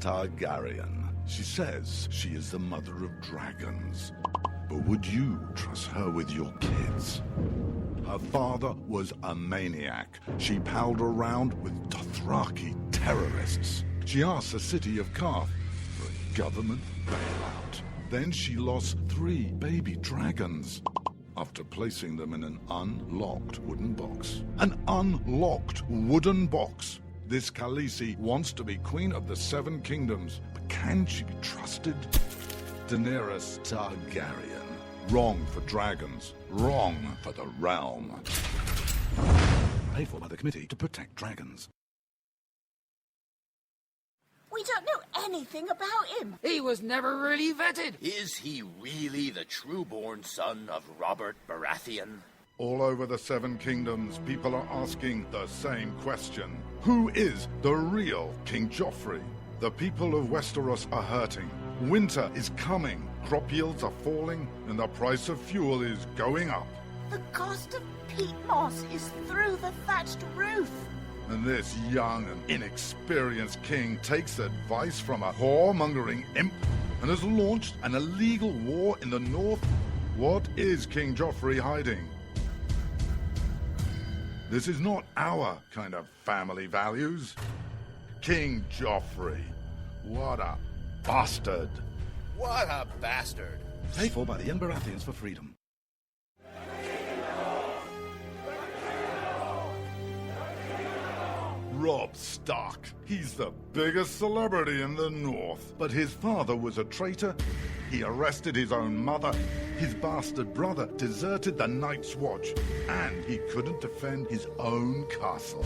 Targaryen. She says she is the mother of dragons. But would you trust her with your kids? Her father was a maniac. She palled around with Dothraki terrorists. She asked the city of Karth for a government bailout. Then she lost 3 baby dragons after placing them in an unlocked wooden box. An unlocked wooden box. This Khaleesi wants to be queen of the 7 kingdoms, but can she be trusted? Daenerys Targaryen. Wrong for dragons. Wrong for the realm. Paid for by the Committee to Protect Dragons. We don't know anything about him. He was never really vetted. Is he really the true-born son of Robert Baratheon? All over the 7 kingdoms, people are asking the same question. Who is the real King Joffrey? The people of Westeros are hurting. Winter is coming. Crop yields are falling, and the price of fuel is going up. The cost of peat moss is through the thatched roof. And this young and inexperienced king takes advice from a whoremongering imp and has launched an illegal war in the north. What is King Joffrey hiding? This is not our kind of family values. King Joffrey. What a bastard. What a bastard. Paid for by the young Baratheons for freedom. Robb Stark. He's the biggest celebrity in the North. But his father was a traitor. He arrested his own mother. His bastard brother deserted the Night's Watch. And he couldn't defend his own castle.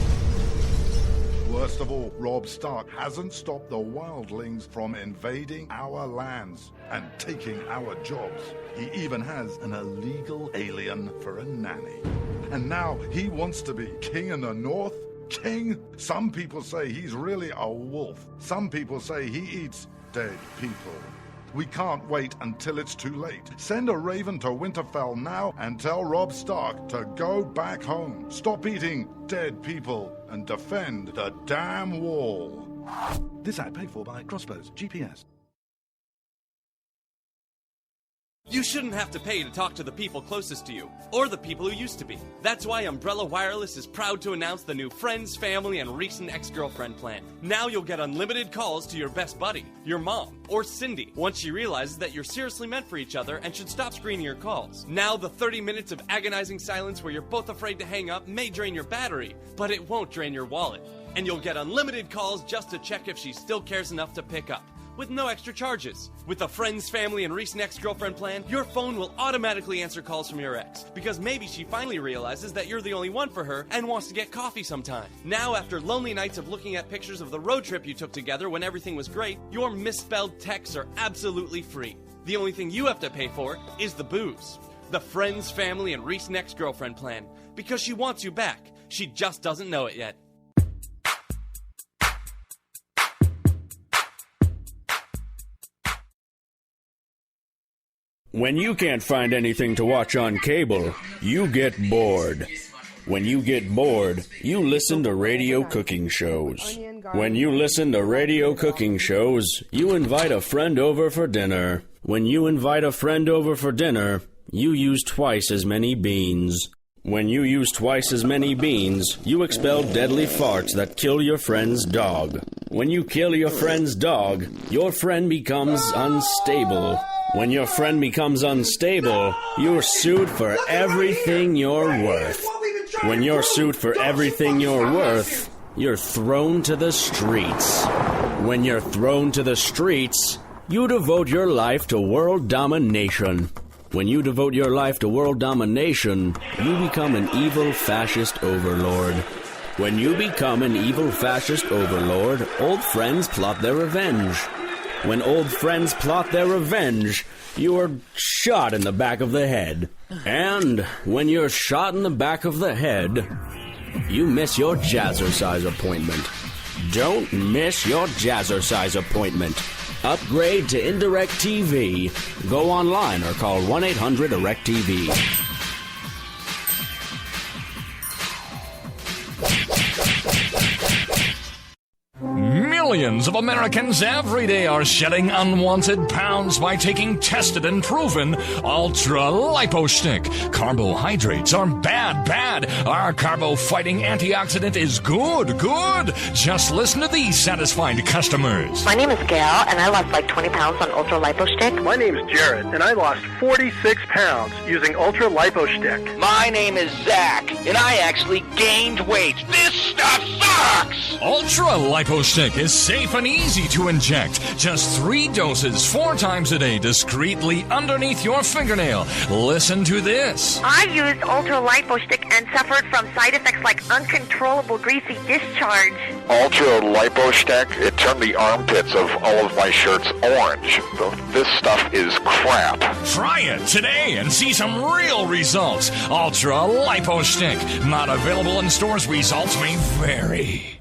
Worst of all, Robb Stark hasn't stopped the wildlings from invading our lands and taking our jobs. He even has an illegal alien for a nanny. And now he wants to be king in the North? King? Some people say he's really a wolf. Some people say he eats dead people. We can't wait until it's too late. Send a raven to Winterfell now and tell Robb Stark to go back home. Stop eating dead people and defend the damn wall. This ad paid for by Crossbows GPS. You shouldn't have to pay to talk to the people closest to you, or the people who used to be. That's why Umbrella Wireless is proud to announce the new Friends, Family, and Recent Ex-Girlfriend plan. Now you'll get unlimited calls to your best buddy, your mom, or Cindy, once she realizes that you're seriously meant for each other and should stop screening your calls. Now the 30 minutes of agonizing silence where you're both afraid to hang up may drain your battery, but it won't drain your wallet. And you'll get unlimited calls just to check if she still cares enough to pick up, with no extra charges. With the Friends, Family, and Recent Ex-Girlfriend plan, your phone will automatically answer calls from your ex, because maybe she finally realizes that you're the only one for her and wants to get coffee sometime. Now, after lonely nights of looking at pictures of the road trip you took together when everything was great, your misspelled texts are absolutely free. The only thing you have to pay for is the booze. The Friends, Family, and Recent Ex-Girlfriend plan, because she wants you back. She just doesn't know it yet. When you can't find anything to watch on cable, you get bored. When you get bored, you listen to radio cooking shows. When you listen to radio cooking shows, you invite a friend over for dinner. When you invite a friend over for dinner, you use twice as many beans. When you use twice as many beans, you expel deadly farts that kill your friend's dog. When you kill your friend's dog, your friend becomes unstable. When your friend becomes unstable, you're sued for everything you're worth. When you're sued for everything you're worth, you're thrown to the streets. When you're thrown to the streets, you devote your life to world domination. When you devote your life to world domination, you become an evil fascist overlord. When you become an evil fascist overlord, old friends plot their revenge. When old friends plot their revenge, you are shot in the back of the head. And when you're shot in the back of the head, you miss your jazzercise appointment. Don't miss your jazzercise appointment. Upgrade to Indirect TV. Go online or call 1-800-IRECT-TV. Millions Millions of Americans every day are shedding unwanted pounds by taking tested and proven Ultra-Lipo Stick. Carbohydrates are bad. Our carbo-fighting antioxidant is good. Just listen to these satisfied customers. My name is Gail, and I lost like 20 pounds on Ultra-Lipo Stick. My name is Jared, and I lost 46 pounds using Ultra-Lipo Stick. My name is Zach, and I actually gained weight. This stuff sucks! Ultra-Lipo Stick is safe and easy to inject. Just 3 doses 4 times a day discreetly underneath your fingernail. Listen to this. I used Ultra-Lipo Stick and suffered from side effects like uncontrollable greasy discharge. Ultra-Lipo Stick, it turned the armpits of all of my shirts orange. This stuff is crap. Try it today and see some real results. Ultra-Lipo Stick. Not available in stores. Results may vary.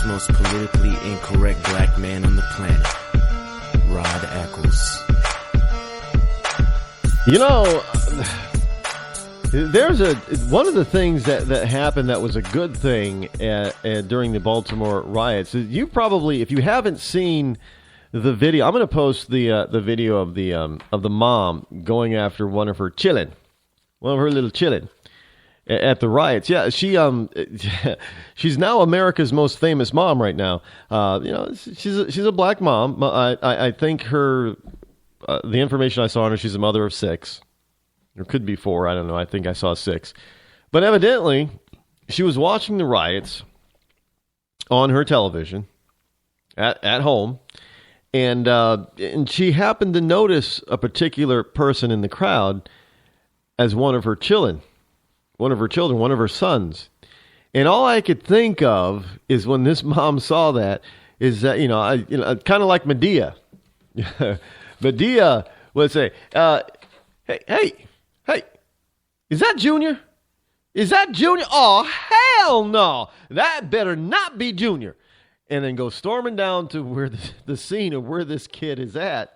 Most politically incorrect black man on the planet, Rod Eccles. You know, there's one of the things that happened that was a good thing during the Baltimore riots. You probably, if you haven't seen the video, I'm going to post the video of the mom going after one of her little chillin' at the riots. Yeah, she's now America's most famous mom right now. She's a black mom. I think the information I saw on her, she's a mother of 6. Or could be 4, I don't know. I think I saw 6. But evidently, she was watching the riots on her television at home, and she happened to notice a particular person in the crowd as one of her children, one of her sons. And all I could think of is when this mom saw that, is that, kind of like Medea. Medea would say, hey, is that Junior? Is that Junior? Oh, hell no. That better not be Junior. And then go storming down to where the scene of where this kid is at.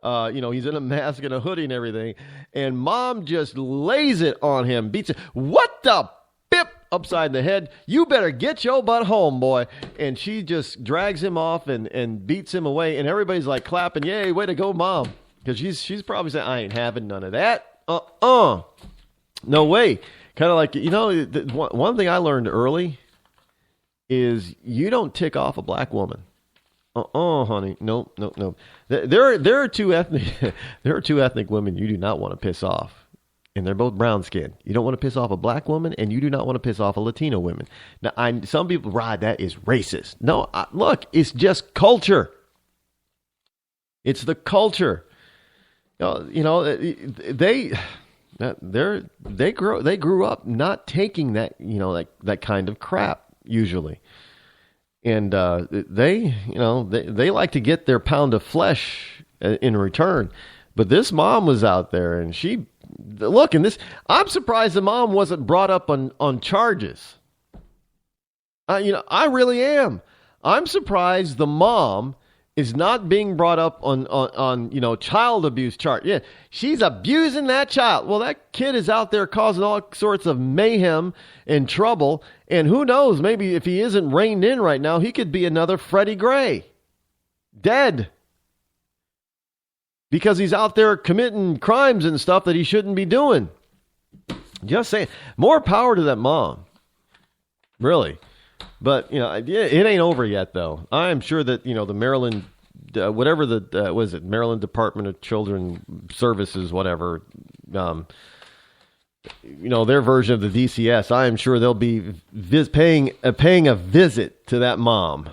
He's in a mask and a hoodie and everything. And mom just lays it on him, beats it. What the pip upside the head? You better get your butt home, boy. And she just drags him off and beats him away. And everybody's like clapping, yay, way to go, mom. Because she's probably saying, I ain't having none of that. No way. Kind of like, one thing I learned early is you don't tick off a black woman. Honey. No. There are two ethnic women you do not want to piss off. And they're both brown skinned. You don't want to piss off a black woman, and you do not want to piss off a Latino woman. Now, some people, Rod, that is racist. No, look, it's just culture. It's the culture. They grew up not taking that, that kind of crap usually. And they like to get their pound of flesh in return. But this mom was out there, and I'm surprised the mom wasn't brought up on charges. I really am. I'm surprised the mom is not being brought up on child abuse charge. Yeah, she's abusing that child. Well, that kid is out there causing all sorts of mayhem and trouble. And who knows, maybe if he isn't reined in right now, he could be another Freddie Gray. Dead. Because he's out there committing crimes and stuff that he shouldn't be doing. Just saying. More power to that mom. Really. But, it ain't over yet, though. I'm sure that, the Maryland, Maryland Department of Children Services, whatever, their version of the DCS, I am sure they'll be paying a visit to that mom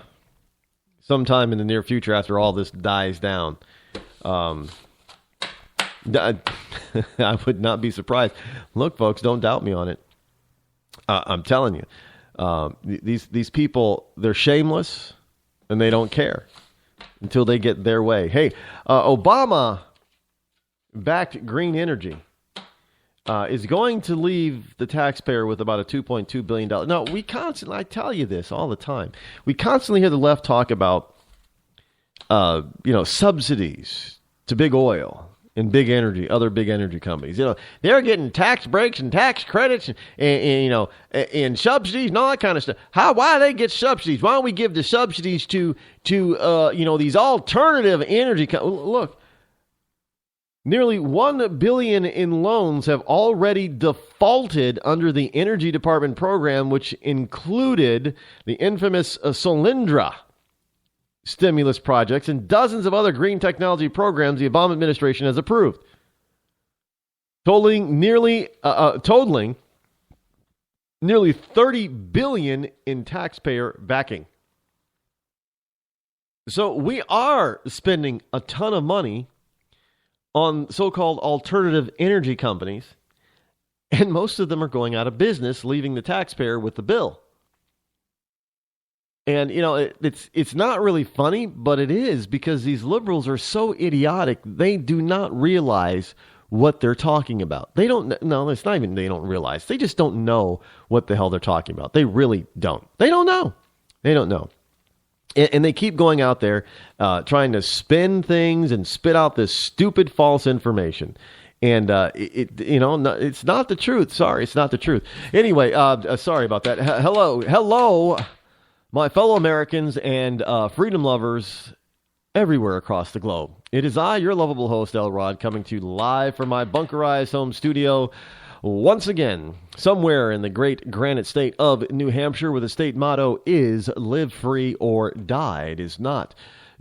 sometime in the near future after all this dies down. I would not be surprised. Look, folks, don't doubt me on it. I'm telling you, these people, they're shameless and they don't care until they get their way. Hey, Obama-backed green energy is going to leave the taxpayer with about a $2.2 billion. No, I tell you this all the time. We constantly hear the left talk about, subsidies to big oil and big energy, other big energy companies. They're getting tax breaks and tax credits and subsidies and all that kind of stuff. Why do they get subsidies? Why don't we give the subsidies to these alternative energy companies? Look. Nearly $1 billion in loans have already defaulted under the Energy Department program, which included the infamous Solyndra stimulus projects and dozens of other green technology programs the Obama administration has approved, totaling nearly $30 billion in taxpayer backing. So we are spending a ton of money on so-called alternative energy companies, and most of them are going out of business, leaving the taxpayer with the bill. And, it's not really funny, but it is, because these liberals are so idiotic, they do not realize what they're talking about. It's not even they don't realize. They just don't know what the hell they're talking about. They really don't. They don't know. And they keep going out there trying to spin things and spit out this stupid false information. And, it's not the truth. Sorry, it's not the truth. Anyway, sorry about that. Hello, my fellow Americans and freedom lovers everywhere across the globe. It is I, your lovable host, L. Rod, coming to you live from my bunkerized home studio once again, somewhere in the great granite state of New Hampshire, where the state motto is live free or die. It is not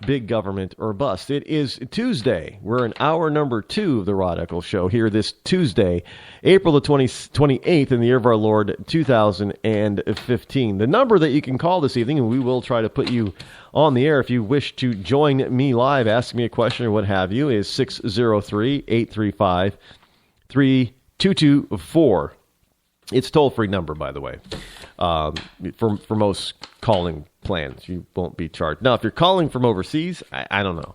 big government or bust. It is Tuesday. We're in hour number 2 of the Rod Eccles Show here this Tuesday, April the 28th in the year of our Lord, 2015. The number that you can call this evening, and we will try to put you on the air if you wish to join me live, ask me a question or what have you, is 603-835-3224. It's a toll-free number, by the way, for most calling plans. You won't be charged. Now, if you're calling from overseas, I don't know.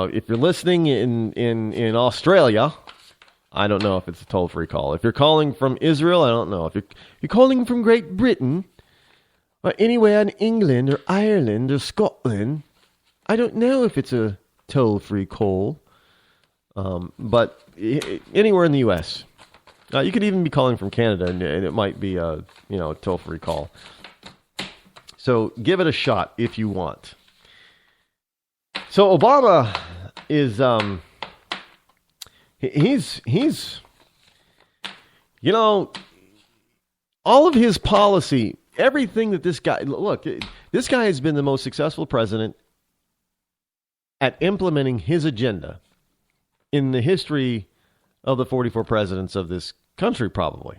If you're listening in Australia, I don't know if it's a toll-free call. If you're calling from Israel, I don't know. If you're calling from Great Britain, or anywhere in England or Ireland or Scotland, I don't know if it's a toll-free call. But anywhere in the U.S., you could even be calling from Canada, and it might be a toll-free call. So give it a shot if you want. So Obama is he's all of his policy, everything that this guy has been the most successful president at implementing his agenda in the history of the 44 presidents of this country, probably.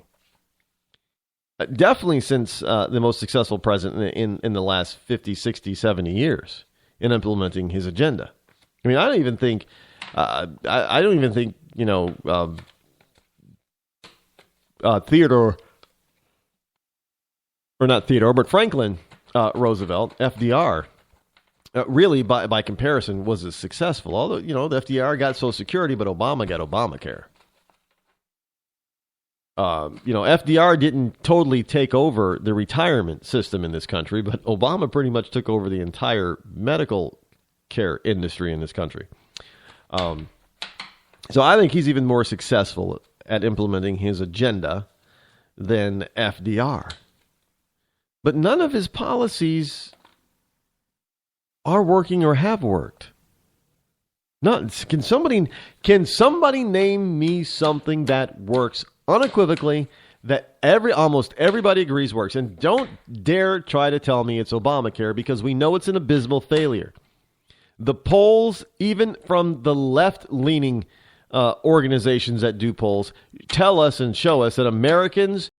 Definitely since the most successful president in the last 50, 60, 70 years in implementing his agenda. I mean, I don't even think Franklin Roosevelt, FDR, really, by comparison, was as successful. Although, the FDR got Social Security, but Obama got Obamacare. FDR didn't totally take over the retirement system in this country, but Obama pretty much took over the entire medical care industry in this country. So I think he's even more successful at implementing his agenda than FDR. But none of his policies are working or have worked. Can somebody name me something that works unequivocally, that almost everybody agrees works? And don't dare try to tell me it's Obamacare, because we know it's an abysmal failure. The polls, even from the left-leaning organizations that do polls tell us and show us that Americans